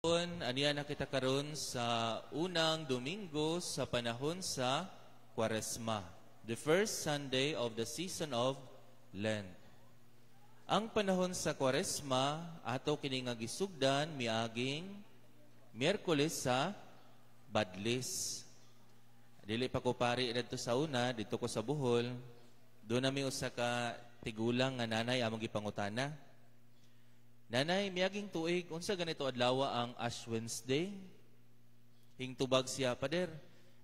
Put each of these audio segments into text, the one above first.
Aniya na kita karon sa unang Domingo sa panahon sa Kwaresma, the first Sunday of the season of Lent. Ang panahon sa Kwaresma ato kini nga gisugdan miaging Miyerkules sa Badlis. Dili pa ko pari dito sa una, dito ko sa Bohol. Doon nami usa ka tigulang nga nanay among gipangutana. Nanay, miyaging tuig, unsa ganito adlaw ang Ash Wednesday? Hingtubag siya, pader.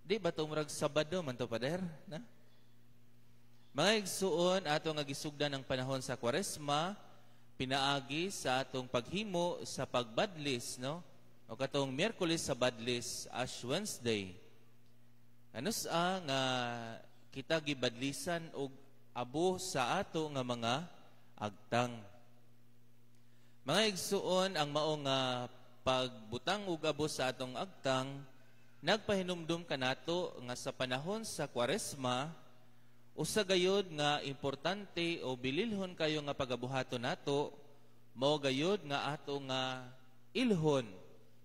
Di ba tumurag Sabado man to, pader? Na? Mga igsuon, ato nga gisugdan ang panahon sa Kwaresma, pinaagi sa atong paghimo sa pagbadlis, no? O katong Miyerkules sa Badlis, Ash Wednesday. Ano sa nga kita gibadlisan og abo sa ato nga mga agtang. Mga igsuon, ang maong pagbutang ug abo sa atong agtang, nagpahinumdum kanato nga sa panahon sa Kwaresma, usa gayud nga importante o bililhon kayo nga pagabuhaton nato, mao gayud nga ato nga ilhon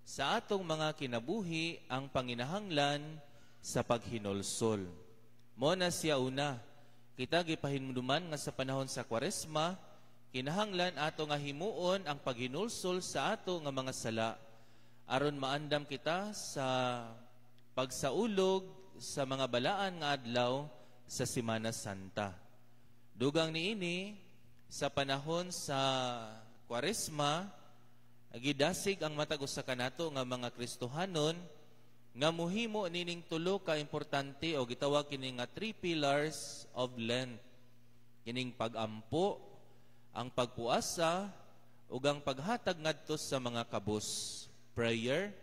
sa atong mga kinabuhi ang panginahanglan sa paghinulsol. Mao na siya una, kita gipahinumduman nga sa panahon sa Kwaresma, kinahanglan ato nga himuon ang paghinulsol sa ato nga mga sala aron maandam kita sa pagsaulog sa mga balaan nga adlaw sa Semana Santa. Dugang niini sa panahon sa Kwaresma gidasig ang matag usa kanato nga mga Kristohanon nga muhimo nining tulo ka importante o gitawag kini nga 3 pillars of Lent. Kining pagampo, ang pagpuasa ug ang paghatag ngadto sa mga kabus, prayer,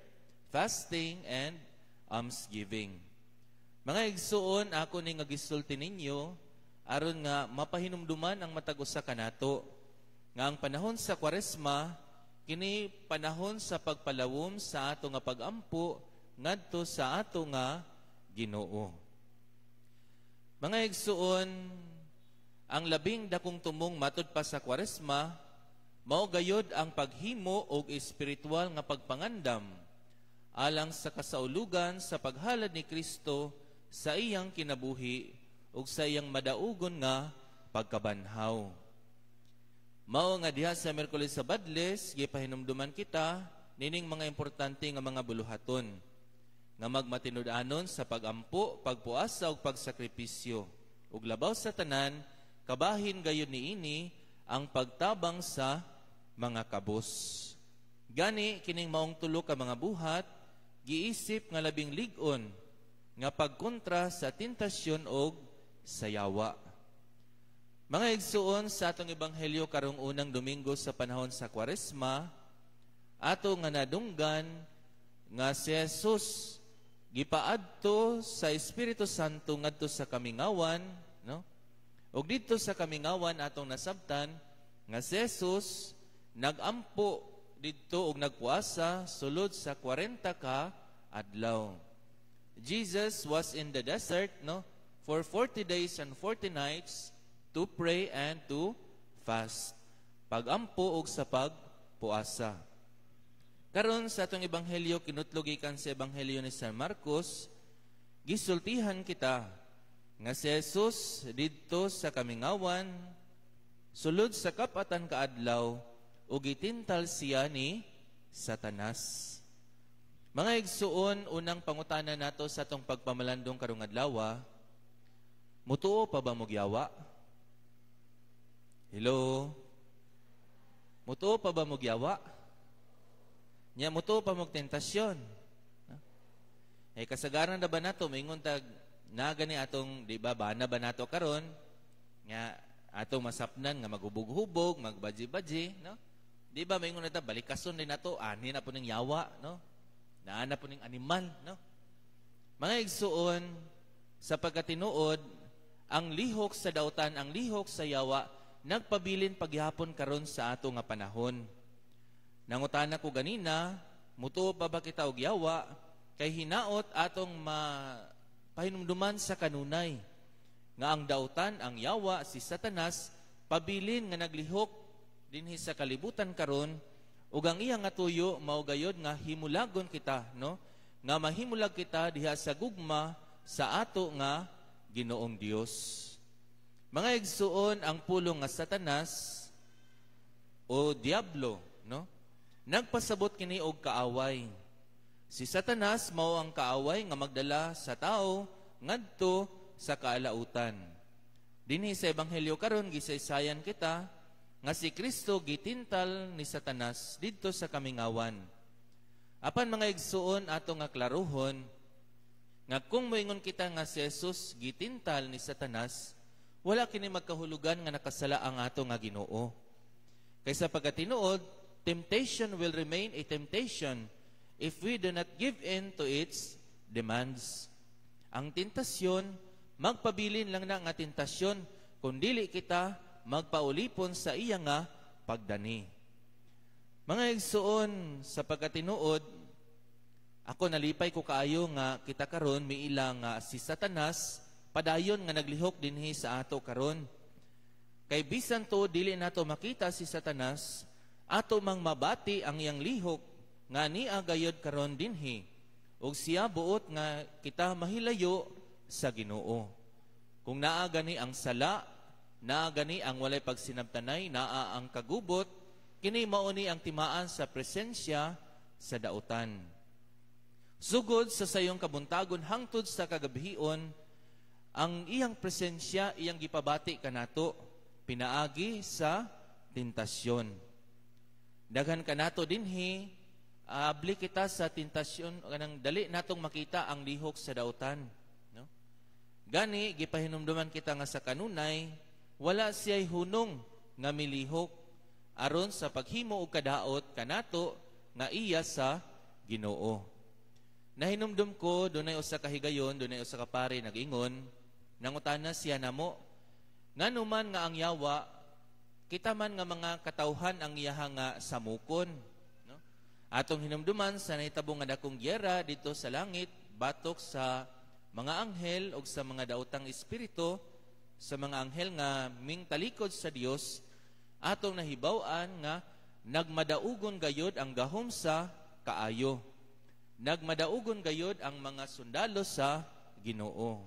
fasting, and almsgiving. Mga igsuon, ako ni nga gisulti ninyo aron nga mapahinumduman ang matag usa kanato nga ang panahon sa Kwaresma kini panahon sa pagpalawom sa ato nga pagampo ngadto sa ato nga Ginoo. Mga igsuon, ang labing dakong tumong matud pa sa Kwaresma, mao gayod ang paghimo og espiritual nga pagpangandam alang sa kasaulugan sa paghalad ni Kristo sa iyang kinabuhi ug sa iyang madaugon nga pagkabanhaw. Mao nga diha sa Miyerkules sa Badlis, gipahinumduman kita nining mga importante nga mga buluhaton nga magmatinud-anon sa pagampo, pagpuasa ug pagsakripisyo ug labaw sa tanan, kabahin gayon niini ang pagtabang sa mga kabus. Gani kining maong tulo ka mga buhat giisip nga labing lig-on nga pagkontra sa tentasyon og sayawa. Mga igsuon, sa atong ebanghelyo karong unang Domingo sa panahon sa Kwaresma, ato nga nadunggan nga si Jesus gipaadto sa Espiritu Santo ngadto sa kamingawan, no? Og dito sa kamingawan atong nasabtan nga si Jesus nagampo dito og nagpuasa sulod sa 40 ka adlaw. Jesus was in the desert, no, for 40 days and 40 nights to pray and to fast. Pagampo og sa pagpuasa. Karon sa atong ebanghelyo kinutlog gikan sa ebanghelyo ni San Marcos, gisultihan kita nga si Jesus dito sa kamingawan sulod sa kapatan kaadlaw ug gitintal siya ni Satanas. Mga igsuon, unang pangutana nato sa atong pagpamalandong karong adlaw, mutuo pa ba mo giyawa? Hello? Mutuo pa ba mo giyawa? Nya mutuo pa mo tentasyon? Kasagaran na ba nato maingon tag na gani atong, di ba, bana ba nato karon nga atong masapnan nga maghubog-hubog, magbaji-baji, no? Di ba maingon nata balikason din nato, ani na po ning yawa, no? Naana po ning animal, no? Mga igsuon, sa pagkatinuod, ang lihok sa dautan, ang lihok sa yawa, nagpabilin pagyapon karon sa ato nga panahon. Nangutana ko ganina, mutuo pa ba kita og yawa kay hinaot atong pahinumduman sa kanunay nga ang dautan, ang yawa, si Satanas pabilin nga naglihok dinhi sa kalibutan karon ug ang iya nga tuyo mao gayod nga himulagon kita, no? Nga mahimulag kita diha sa gugma sa ato nga Ginoong Dios. Mga igsuon, ang pulong nga Satanas o Diablo, no? Nagpasabot kini og kaaway. Si Satanas mao ang kaaway nga magdala sa tao ngadto sa kaalautan. Dinhi sa ebanghelyo karon gisaysayan kita nga si Kristo gitintal ni Satanas didto sa kamingawan. Apan mga igsuon ato nga klaruhon nga kung moingon kita nga si Jesus gitintal ni Satanas, wala kini magkahulugan nga nakasala ang ato nga Ginoo. Kaysa pagkatinuod, temptation will remain a temptation if we do not give in to its demands. Ang tentasyon, magpabilin lang na nga tentasyon, kung dili kita magpaulipon sa iya nga pagdani. Mga igsuon, sa pagkatinuod, ako nalipay ko kaayo nga kita karon miila nga si Satanas padayon nga naglihok dinhi sa ato karon. Kay bisan to dili nato makita si Satanas, ato mang mabati ang iyang lihok nga niya gayod karon dinhi, ug siya buot nga kita mahilayo sa Ginoo. Kung naa gani ang sala, naa gani ang walay pagsinabtanay, naa ang kagubot, kini mao ni ang timaan sa presensya sa dautan. Sugod sa sayong kabuntagon hangtod sa kagabihion, ang iyang presensya iyang gipabati kanato pinaagi sa tentasyon. Daghan kanato dinhi abli kita sa tentasyon kanang dali natong makita ang lihok sa dautan, no? Gani gipahinumduman kita nga sa kanunay wala siya'y hunong nga milihok aron sa paghimo og kadaot kanato nga iya sa Ginoo. Nahinumdum ko dunay usa ka higayon, dunay usa ka pari nag-ingon, nangutana siya namo, nganuman nga ang yawa, kita man nga mga katawhan ang iyaha nga samukon. No? Atong hinumduman sa nahitabong nga dakong gyera dito sa langit, batok sa mga anghel o sa mga daotang espiritu, sa mga anghel nga ming talikod sa Dios, atong nahibaw-an nga nagmadaugon gayod ang gahom sa kaayo. Nagmadaugon gayod ang mga sundalo sa Ginoo.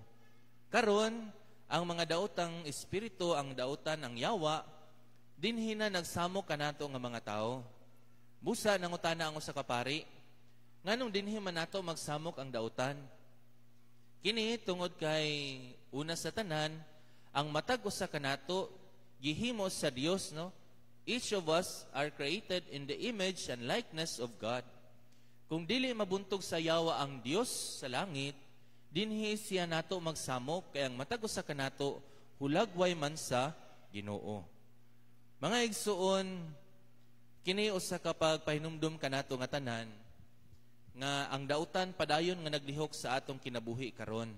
Karon, ang mga daotang espiritu, ang daotan, ang yawa, dinhi na nagsamok kanato nga mga tao. Busa nangutana ang usa ka pari, nganong dinhi man nato magsamok ang daotan? Kini tungod kay una sa tanan, ang matag usa kanato gihimo sa Dios, no? Each of us are created in the image and likeness of God. Kung dili mabuntog sa yawa ang Dios sa langit, dinhi siya nato magsamok kay ang matag usa kanato hulagway man sa Ginoo. Mga igsuon, kini usa ka pagpahinumdum kanato nga tanan nga ang dautan padayon nga naglihok sa atong kinabuhi karon.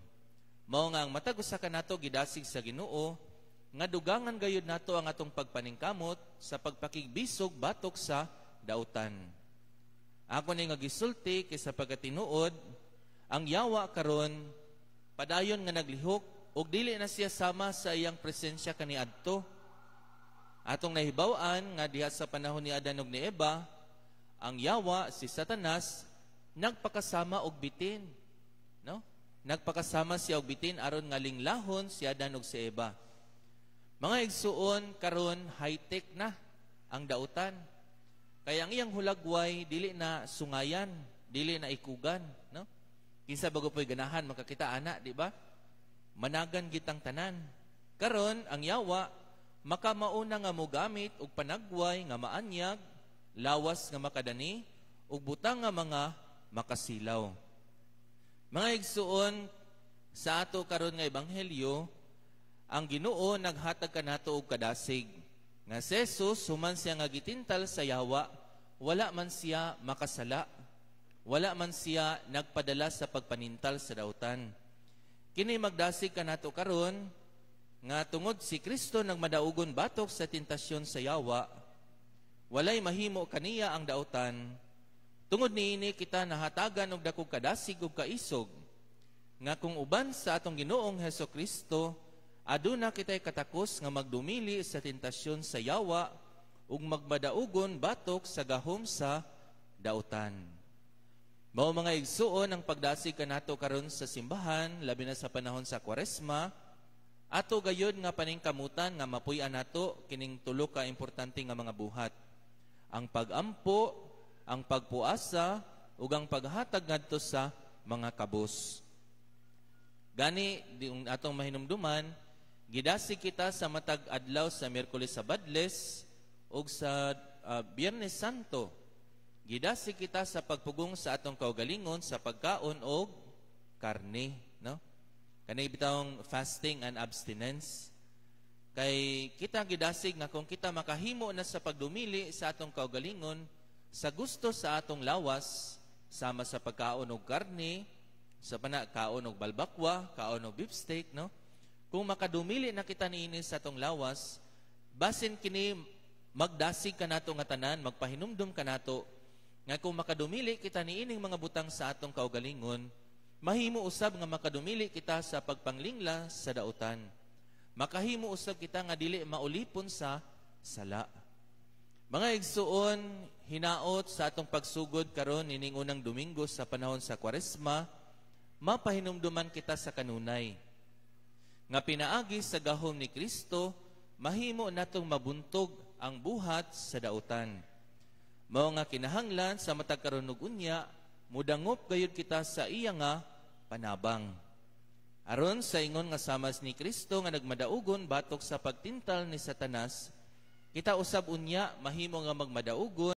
Mao nga ang matag usa kanato gidasig sa Ginoo nga dugangan gayud nato ang atong pagpaningkamot sa pagpakigbisog batok sa dautan. Ako ni nga gisulti kay sa pagkatinuod, ang yawa karon padayon nga naglihok ug dili na siya sama sa iyang presensya kaniadto. Atong nahibaw-an nga diha sa panahon ni Adan ug ni Eva, ang yawa si Satanas nagpakasama og bitin, no? Nagpakasama siya og bitin aron nga linglahon si Adan ug si Eva. Mga igsuon karon high-tech na ang dautan. Kaya ang iyang hulagway dili na sungayan, dili na ikugan, no? Kinsa bago po'y ganahan makakita ana, di ba? Managan gitang tanan. Karon ang yawa makamauna nga mogamit og panagway nga maanyag, lawas nga makadani ug butang nga mga makasilaw. Mga igsuon sa ato karon nga ebanghelyo, ang Ginoo naghatag kanato og kadasig nga si Jesus human siya nga gitintal sa yawa, wala man siya makasala. Wala man siya nagpadala sa pagpanintal sa dautan. Kini magdasig kanato karon nga tungod si Kristo nagmadaugon batok sa tentasyon sa yawa, walay mahimo kaniya ang dautan. Tungod niini kita nahatagan og dakong kadasig ug kaisog nga kung uban sa atong Ginoong Hesukristo, aduna kitay katakos nga magdumili sa tentasyon sa yawa ug magmadaugon batok sa gahom sa dautan. Mao mga igsuon ang pagdasig kanato karon sa simbahan, labi na sa panahon sa Kwaresma, ato gayud nga paningkamutan nga mapuy-an nato kining tulo ka importante nga mga buhat. Ang pagampo, ang pagpuasa, ug ang paghatag ngadto sa mga kabus. Gani diung atong mahinumduman, gidasig kita sa matag adlaw sa Miyerkules sa Badles ug sa Biyernes Santo. Gidasig kita sa pagpugong sa atong kaugalingon sa pagkaon og karne, no? Kanay bitawng fasting and abstinence. Kay kita gidasig nga kung kita makahimo na sa pagdumili sa atong kaugalingon sa gusto sa atong lawas, sama sa pagkaon og karne, sa kaon og balbakwa, kaon og beef steak, no? Kung makadumili na kita niini sa atong lawas, basin kini magdasig kanato nga tanan, magpahinumdum kanato nga kung makadumili kita niining mga butang sa atong kaugalingon, mahimo usab nga makadumili kita sa pagpanglingla sa dautan. Makahimo usab kita nga dili maulipon sa sala. Mga igsuon, hinaot sa atong pagsugod karon ining unang Domingo sa panahon sa Kwaresma, mapahinumduman kita sa kanunay. Nga pinaagi sa gahom ni Kristo, mahimo natong mabuntog ang buhat sa dautan. Mao nga kinahanglan sa matag karon ug unya, mudangop gayud kita sa iya nga panabang. Aron sa ingon nga samas ni Kristo nga nagmadaugon batok sa pagtintal ni Satanas, kita usab unya mahimo nga magmadaugon